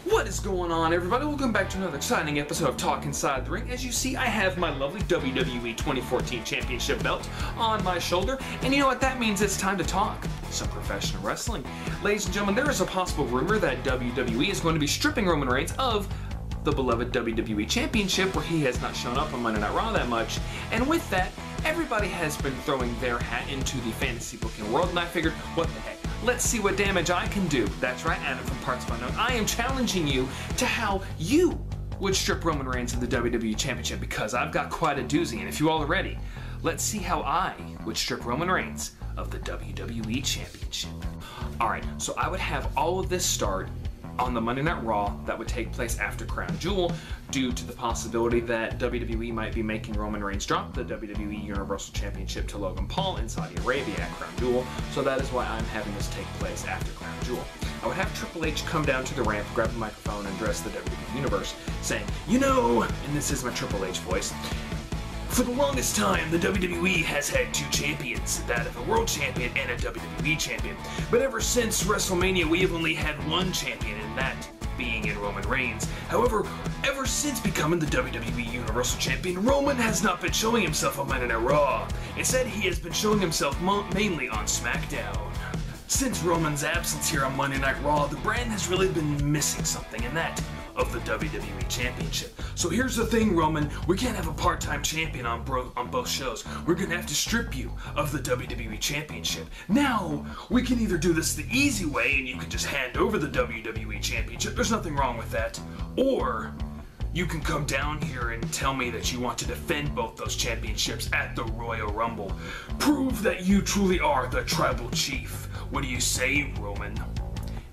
What is going on, everybody? Welcome back to another exciting episode of Talk Inside the Ring. As you see, I have my lovely WWE 2014 Championship belt on my shoulder, and you know what that means? It's time to talk some professional wrestling. Ladies and gentlemen, there is a possible rumor that WWE is going to be stripping Roman Reigns of the beloved WWE Championship, where he has not shown up on Monday Night Raw that much, and with that, everybody has been throwing their hat into the fantasy booking world, and I figured, what the heck? Let's see what damage I can do. That's right, Adam from partfunknown. I am challenging you to how you would strip Roman Reigns of the WWE Championship, because I've got quite a doozy, and if you all are ready, let's see how I would strip Roman Reigns of the WWE Championship. Alright, so I would have all of this start on the Monday Night Raw that would take place after Crown Jewel, due to the possibility that WWE might be making Roman Reigns drop the WWE Universal Championship to Logan Paul in Saudi Arabia at Crown Jewel, so that is why I'm having this take place after Crown Jewel. I would have Triple H come down to the ramp, grab the microphone, and address the WWE Universe, saying, "You know," and this is my Triple H voice, "for the longest time, the WWE has had two champions, that of a world champion and a WWE champion. But ever since WrestleMania, we have only had one champion, and that being in Roman Reigns. However, ever since becoming the WWE Universal Champion, Roman has not been showing himself on Monday Night Raw. Instead, he has been showing himself mainly on SmackDown. Since Roman's absence here on Monday Night Raw, the brand has really been missing something, and that of the WWE Championship. So here's the thing, Roman, we can't have a part-time champion on both shows. We're gonna have to strip you of the WWE Championship. Now, we can either do this the easy way and you can just hand over the WWE Championship, there's nothing wrong with that, or you can come down here and tell me that you want to defend both those championships at the Royal Rumble. Prove that you truly are the tribal chief. What do you say, Roman?"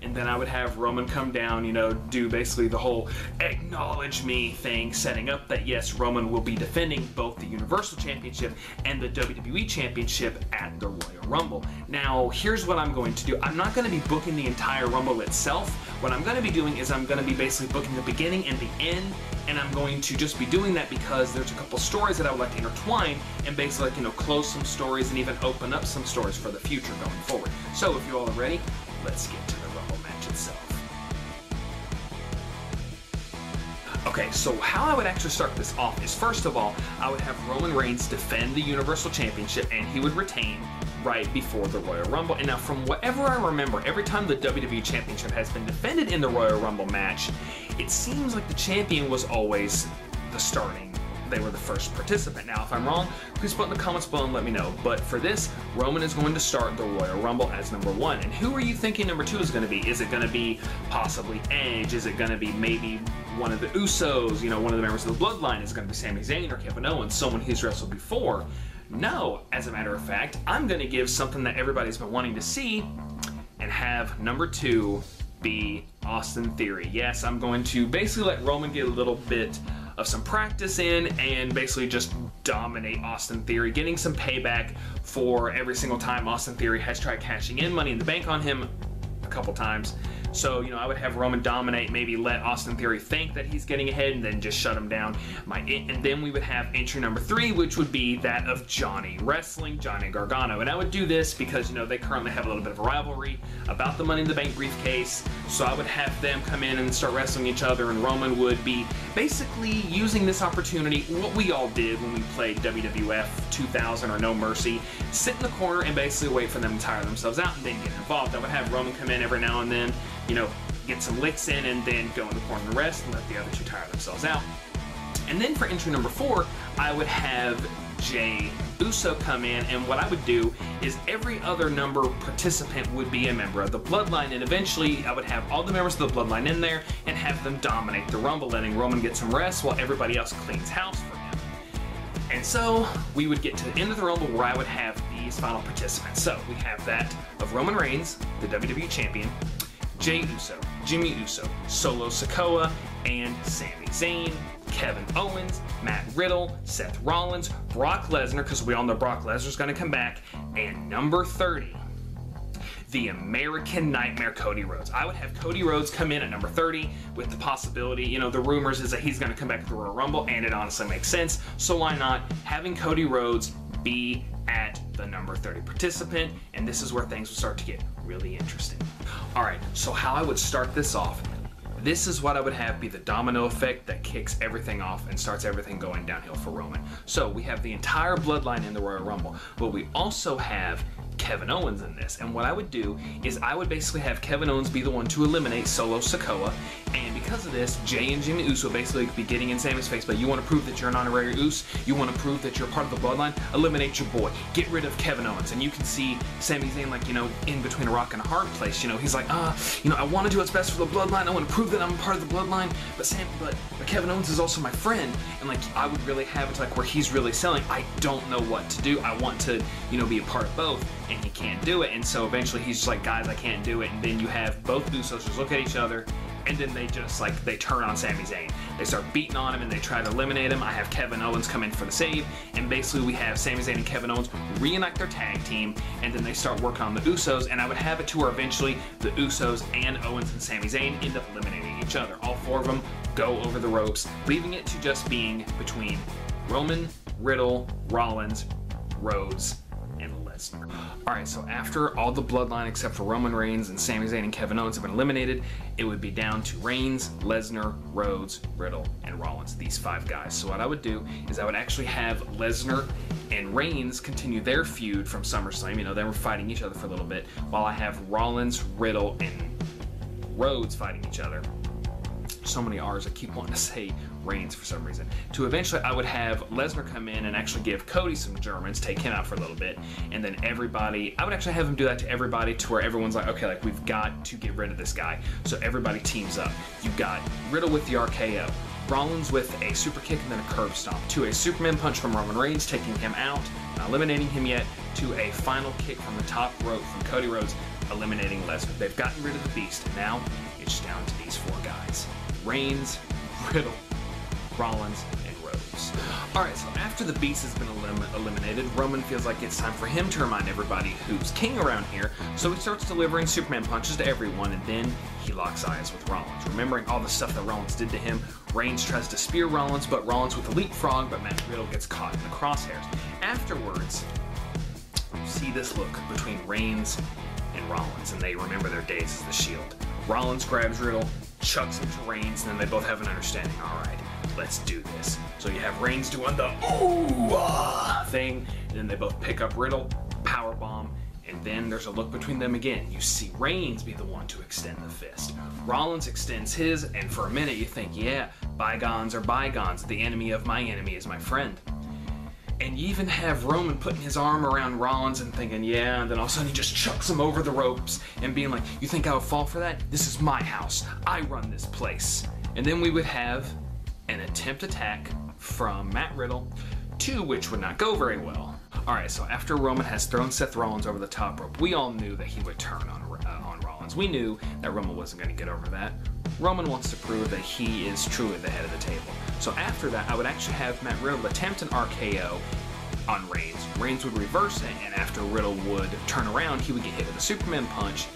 And then I would have Roman come down, you know, do basically the whole acknowledge me thing, setting up that yes, Roman will be defending both the Universal Championship and the WWE Championship at the Royal Rumble. Now, here's what I'm going to do. I'm not going to be booking the entire Rumble itself. What I'm going to be doing is I'm going to be basically booking the beginning and the end, and I'm going to just be doing that because there's a couple stories that I would like to intertwine and basically, like, you know, close some stories and even open up some stories for the future going forward. So if you all are ready, let's get to the Rumble match itself. Okay, so how I would actually start this off is, first of all, I would have Roman Reigns defend the Universal Championship, and he would retain right before the Royal Rumble. And now, from whatever I remember, every time the WWE Championship has been defended in the Royal Rumble match, it seems like the champion was always the starting. They were the first participant. Now, if I'm wrong, please put in the comments below and let me know. But for this, Roman is going to start the Royal Rumble as number one. And who are you thinking number two is going to be? Is it going to be possibly Edge? Is it going to be maybe one of the Usos? You know, one of the members of the Bloodline? Is it going to be Sami Zayn or Kevin Owens, someone who's wrestled before? No, as a matter of fact, I'm going to give something that everybody's been wanting to see and have number two be Austin Theory. Yes, I'm going to basically let Roman get a little bit of some practice in and basically just dominate Austin Theory, getting some payback for every single time Austin Theory has tried cashing in Money in the Bank on him a couple times. So, you know, I would have Roman dominate, maybe let Austin Theory think that he's getting ahead and then just shut him down. And then we would have entry number three, which would be that of Johnny Wrestling, Johnny Gargano. And I would do this because, you know, they currently have a little bit of a rivalry about the Money in the Bank briefcase. So I would have them come in and start wrestling each other, and Roman would be basically using this opportunity, what we all did when we played WWF 2000 or No Mercy, sit in the corner and basically wait for them to tire themselves out and then get involved. I would have Roman come in every now and then, you know, get some licks in and then go in the corner and rest and let the other two tire themselves out. And then for entry number four, I would have Jey Uso come in, and what I would do is every other number participant would be a member of the Bloodline, and eventually I would have all the members of the Bloodline in there and have them dominate the Rumble, letting Roman get some rest while everybody else cleans house for him. And so we would get to the end of the Rumble where I would have these final participants. So we have that of Roman Reigns, the WWE Champion, Jey Uso, Jimmy Uso, Solo Sikoa, and Sami Zayn, Kevin Owens, Matt Riddle, Seth Rollins, Brock Lesnar, because we all know Brock Lesnar's going to come back, and number 30, the American Nightmare, Cody Rhodes. I would have Cody Rhodes come in at number 30 with the possibility, you know, the rumors is that he's going to come back at the Royal Rumble, and it honestly makes sense, so why not having Cody Rhodes be at the number 30 participant, and this is where things will start to get really interesting. Alright, so how I would start this off, this is what I would have be the domino effect that kicks everything off and starts everything going downhill for Roman. So we have the entire bloodline in the Royal Rumble, but we also have Kevin Owens in this. And what I would do is I would basically have Kevin Owens be the one to eliminate Solo Sikoa. And because of this, Jey and Jimmy Uso basically be getting in Sami's face, but you want to prove that you're an honorary Uso, you want to prove that you're part of the bloodline, eliminate your boy. Get rid of Kevin Owens. And you can see Sami Zayn, like, you know, in between a rock and a hard place. You know, he's like, you know, I want to do what's best for the bloodline. I want to prove that I'm a part of the bloodline. But Kevin Owens is also my friend. And like, I would really have it like where he's really selling. I don't know what to do. I want to, you know, be a part of both. And he can't do it, and so eventually he's just like, guys, I can't do it. And then you have both Usos just look at each other, and then they just like, they turn on Sami Zayn. They start beating on him and they try to eliminate him. I have Kevin Owens come in for the save, and basically we have Sami Zayn and Kevin Owens reunite their tag team, and then they start working on the Usos, and I would have it to where eventually the Usos and Owens and Sami Zayn end up eliminating each other. All four of them go over the ropes, leaving it to just being between Roman, Riddle, Rollins, Rhodes, and Lesnar. Alright, so after all the bloodline except for Roman Reigns and Sami Zayn and Kevin Owens have been eliminated, it would be down to Reigns, Lesnar, Rhodes, Riddle, and Rollins, these five guys. So what I would do is I would actually have Lesnar and Reigns continue their feud from SummerSlam. You know, they were fighting each other for a little bit, while I have Rollins, Riddle, and Rhodes fighting each other. So many R's, I keep wanting to say Reigns for some reason. To eventually, I would have Lesnar come in and actually give Cody some Germans, take him out for a little bit, and then everybody, I would actually have him do that to everybody to where everyone's like, okay, like we've got to get rid of this guy. So everybody teams up. You've got Riddle with the RKO, Rollins with a super kick and then a curb stomp, to a Superman punch from Roman Reigns, taking him out, not eliminating him yet, to a final kick from the top rope from Cody Rhodes, eliminating Lesnar. They've gotten rid of the Beast, and now it's down to these four guys. Reigns, Riddle, Rollins, and Rhodes. Alright, so after the Beast has been eliminated, Roman feels like it's time for him to remind everybody who's king around here, so he starts delivering Superman punches to everyone, and then he locks eyes with Rollins. Remembering all the stuff that Rollins did to him, Reigns tries to spear Rollins, but Rollins with a leapfrog, but Matt Riddle gets caught in the crosshairs. Afterwards, you see this look between Reigns and Rollins, and they remember their days as the Shield. Rollins grabs Riddle, chucks him to Reigns, and then they both have an understanding. Alright, let's do this. So you have Reigns doing the ooh thing, and then they both pick up Riddle, powerbomb, and then there's a look between them again. You see Reigns be the one to extend the fist. Rollins extends his, and for a minute you think, yeah, bygones are bygones. The enemy of my enemy is my friend. And you even have Roman putting his arm around Rollins and thinking, yeah, and then all of a sudden he just chucks him over the ropes and being like, you think I would fall for that? This is my house. I run this place. And then we would have an attempt attack from Matt Riddle, to which would not go very well. Alright, so after Roman has thrown Seth Rollins over the top rope, we all knew that he would turn on Rollins. We knew that Roman wasn't going to get over that. Roman wants to prove that he is truly the head of the table. So after that, I would actually have Matt Riddle attempt an RKO on Reigns. Reigns would reverse it, and after Riddle would turn around, he would get hit with a Superman punch.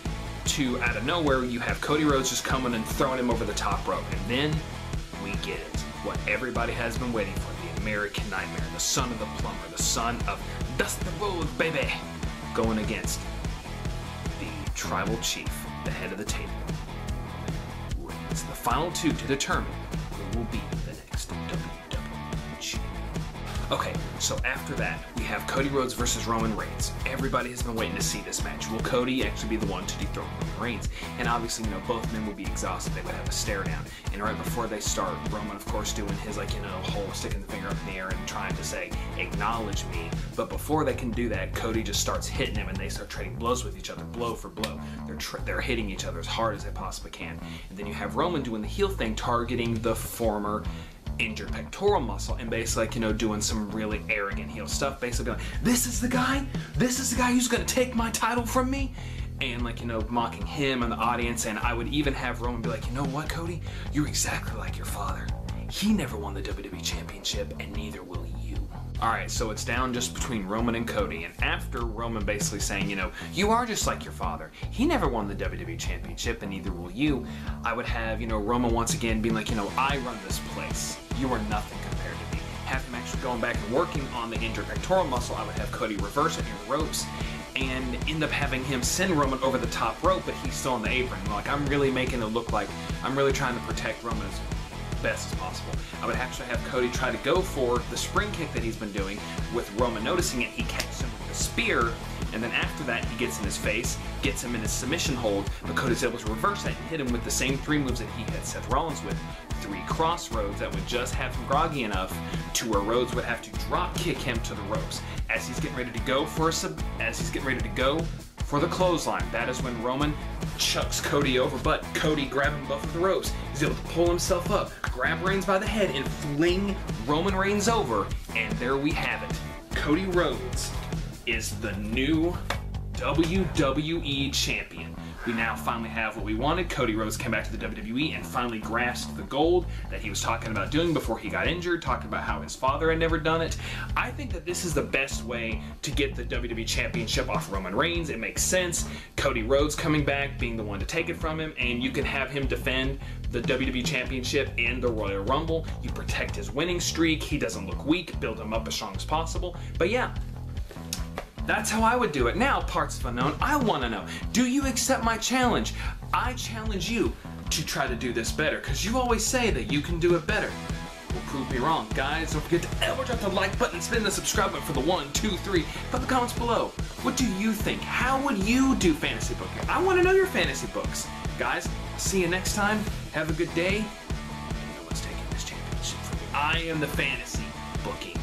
To, out of nowhere, you have Cody Rhodes just coming and throwing him over the top rope. And then we get it. What everybody has been waiting for. The American Nightmare. The son of the plumber. The son of Dusty Rhodes, baby. Going against the tribal chief, the head of the table. Reigns. The final two to determine who will be the next WWE champion. Okay, so after that, we have Cody Rhodes versus Roman Reigns. Everybody has been waiting to see this match. Will Cody actually be the one to dethrone Roman Reigns? And obviously, you know, both men would be exhausted. They would have a stare down. And right before they start, Roman, of course, doing his, like, you know, whole sticking the finger up in the air and trying to say, acknowledge me. But before they can do that, Cody just starts hitting him, and they start trading blows with each other, blow for blow. They're hitting each other as hard as they possibly can. And then you have Roman doing the heel thing, targeting the former injured pectoral muscle, and basically, like, you know, doing some really arrogant heel stuff, basically like, this is the guy who's gonna take my title from me, and, like, you know, mocking him and the audience. And I would even have Roman be like, you know what, Cody, you're exactly like your father. He never won the WWE Championship, and neither will you. Alright, so it's down just between Roman and Cody, and after Roman basically saying, you know, you are just like your father. He never won the WWE Championship, and neither will you. I would have, you know, Roman once again being like, you know, I run this place. You are nothing compared to me. Have him actually going back and working on the injured pectoral muscle. I would have Cody reverse it in the ropes, and end up having him send Roman over the top rope, but he's still on the apron. Like, I'm really making it look like I'm really trying to protect Roman as best as possible. I would actually have Cody try to go for the spring kick that he's been doing. With Roman noticing it, he catches him with a spear, and then after that he gets in his face, gets him in his submission hold, but Cody's able to reverse that and hit him with the same 3 moves that he hit Seth Rollins with. 3 crossroads that would just have him groggy enough to where Rhodes would have to drop kick him to the ropes. As he's getting ready to go for the clothesline, that is when Roman chucks Cody over, but Cody grabbing both of the ropes. He's able to pull himself up, grab Reigns by the head, and fling Roman Reigns over, and there we have it. Cody Rhodes is the new WWE Champion. We now finally have what we wanted. Cody Rhodes came back to the WWE and finally grasped the gold that he was talking about doing before he got injured, talking about how his father had never done it. I think that this is the best way to get the WWE Championship off Roman Reigns. It makes sense. Cody Rhodes coming back, being the one to take it from him, and you can have him defend the WWE Championship in the Royal Rumble. You protect his winning streak. He doesn't look weak. Build him up as strong as possible. But yeah, that's how I would do it. Now, Parts of Unknown, I want to know, do you accept my challenge? I challenge you to try to do this better, because you always say that you can do it better. Well, prove me wrong. Guys, don't forget to ever drop the like button, spin the subscribe button for the 1, 2, 3. Put the comments below. What do you think? How would you do fantasy booking? I want to know your fantasy books. Guys, see you next time. Have a good day. And no one's taking this championship from me. I am the fantasy booking